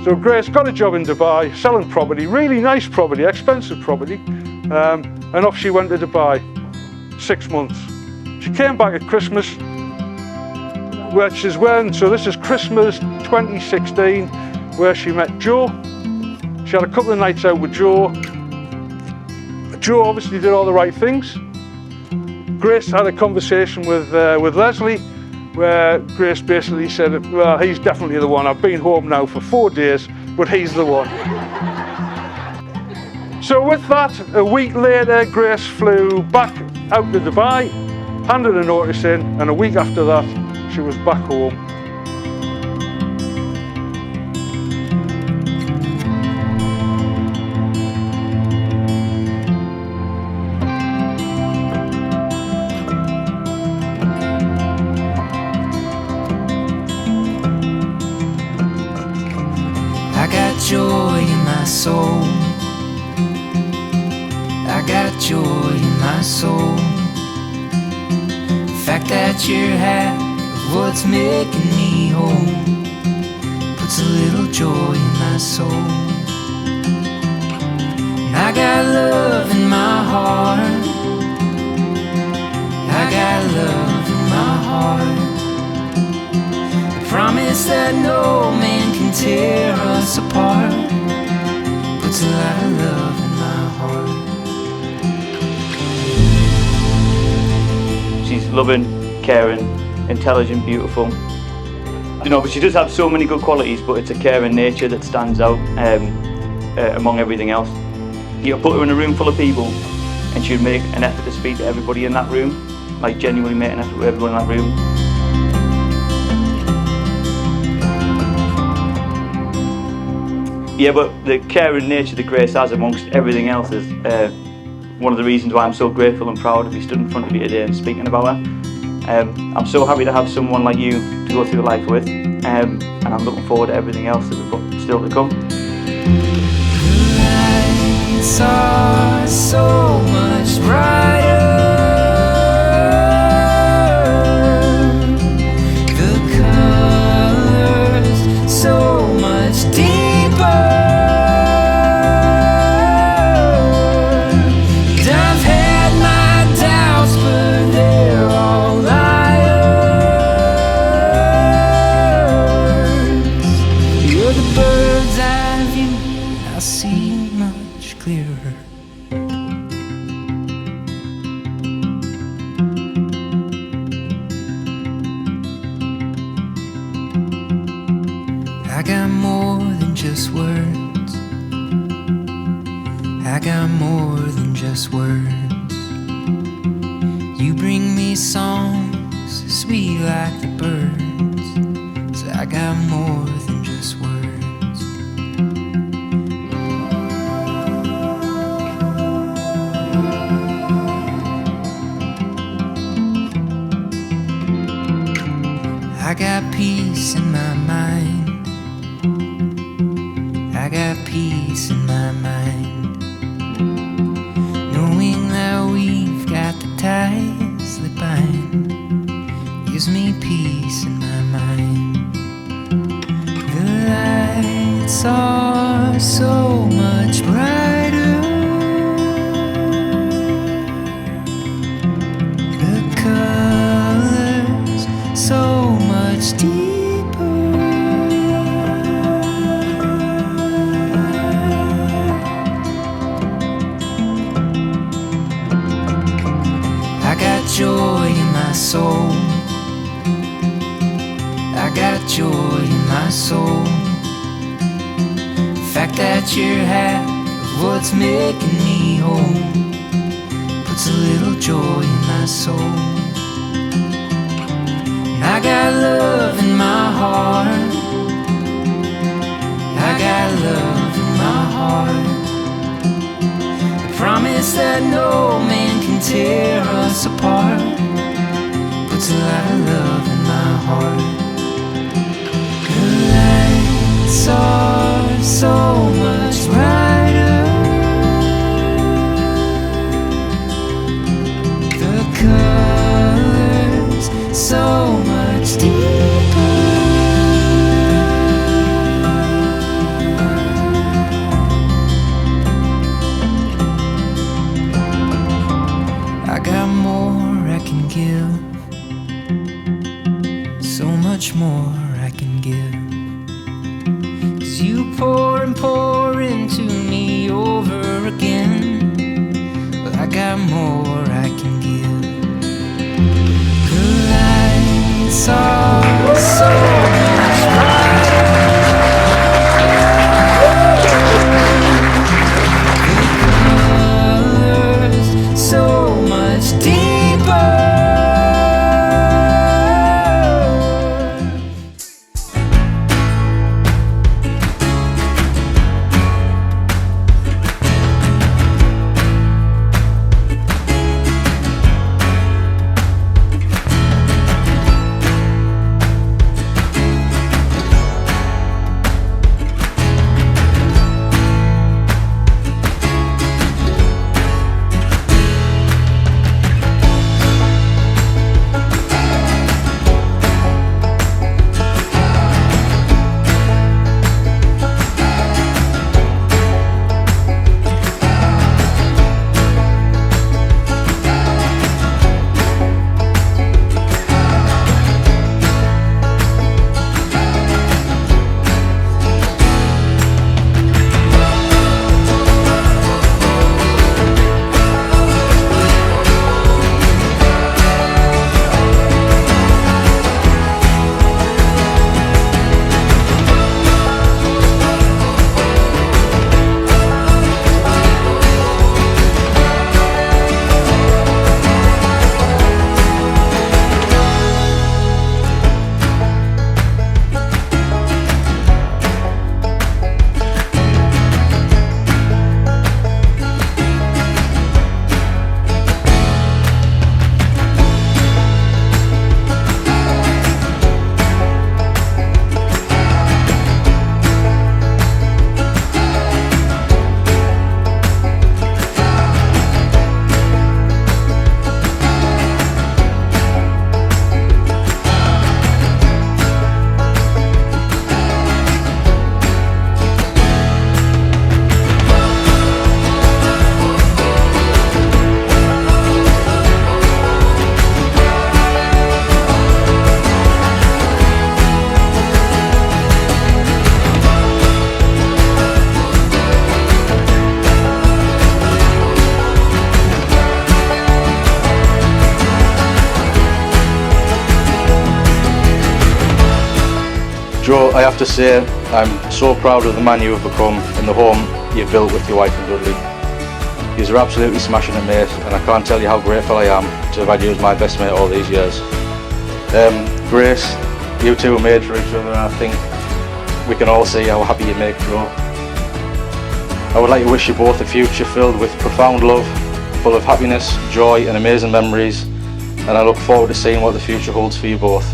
So Grace got a job in Dubai, selling property, really nice property, expensive property, and off she went to Dubai, 6 months. She came back at Christmas, which is when, so this is Christmas 2016, where she met Joe. She had a couple of nights out with Joe. Joe obviously did all the right things. Grace had a conversation with Leslie, where Grace basically said, well, he's definitely the one. I've been home now for 4 days, but he's the one. So with that, a week later, Grace flew back out to Dubai, handed a notice in, and a week after that, she was back home. Joy in my soul, I got joy in my soul. The fact that you're half of what's making me whole puts a little joy in my soul. And I got love in my heart, I got love in my heart. The promise that no man can tear us apart puts a lot of love in my heart. She's loving, caring, intelligent, beautiful. You know, but she does have so many good qualities, but it's a caring nature that stands out among everything else. You put her in a room full of people and she'd make an effort to speak to everybody in that room, like genuinely make an effort with everyone in that room. Yeah, but the caring nature that Grace has amongst everything else is one of the reasons why I'm so grateful and proud to be stood in front of you today and speaking about her. I'm so happy to have someone like you to go through life with, and I'm looking forward to everything else that we've got still to come. Lights are so much brighter. The colors so much deeper. I've had my doubts, but they're all liars. You're the bird's eye view, I see much clearer. I got more than just words, I got more than just words. You bring me songs sweet like the birds, so I got more than just words. I got peace in my mind, I got peace in my mind, knowing that we've got the ties that bind, gives me peace in my mind. The lights are so much brighter, the colors so much deeper. I got joy in my soul, I got joy in my soul. The fact that you're half of what's making me whole puts a little joy in my soul. And I got love in my heart, I got love in my heart. The promise that no man can tear us apart puts a lot of love in my heart. The lights are so much brighter, the colors so much deeper. more I can give. 'Cause you pour and pour into me over again. Well, I got more I can give. The lights are so much brighter. So much deeper. Joe, I have to say, I'm so proud of the man you have become and the home you've built with your wife and Dudley. You're absolutely smashing it, mate, and I can't tell you how grateful I am to have had you as my best mate all these years. Grace, you two are made for each other, and I think we can all see how happy you make Joe. I would like to wish you both a future filled with profound love, full of happiness, joy and amazing memories, and I look forward to seeing what the future holds for you both.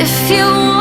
If you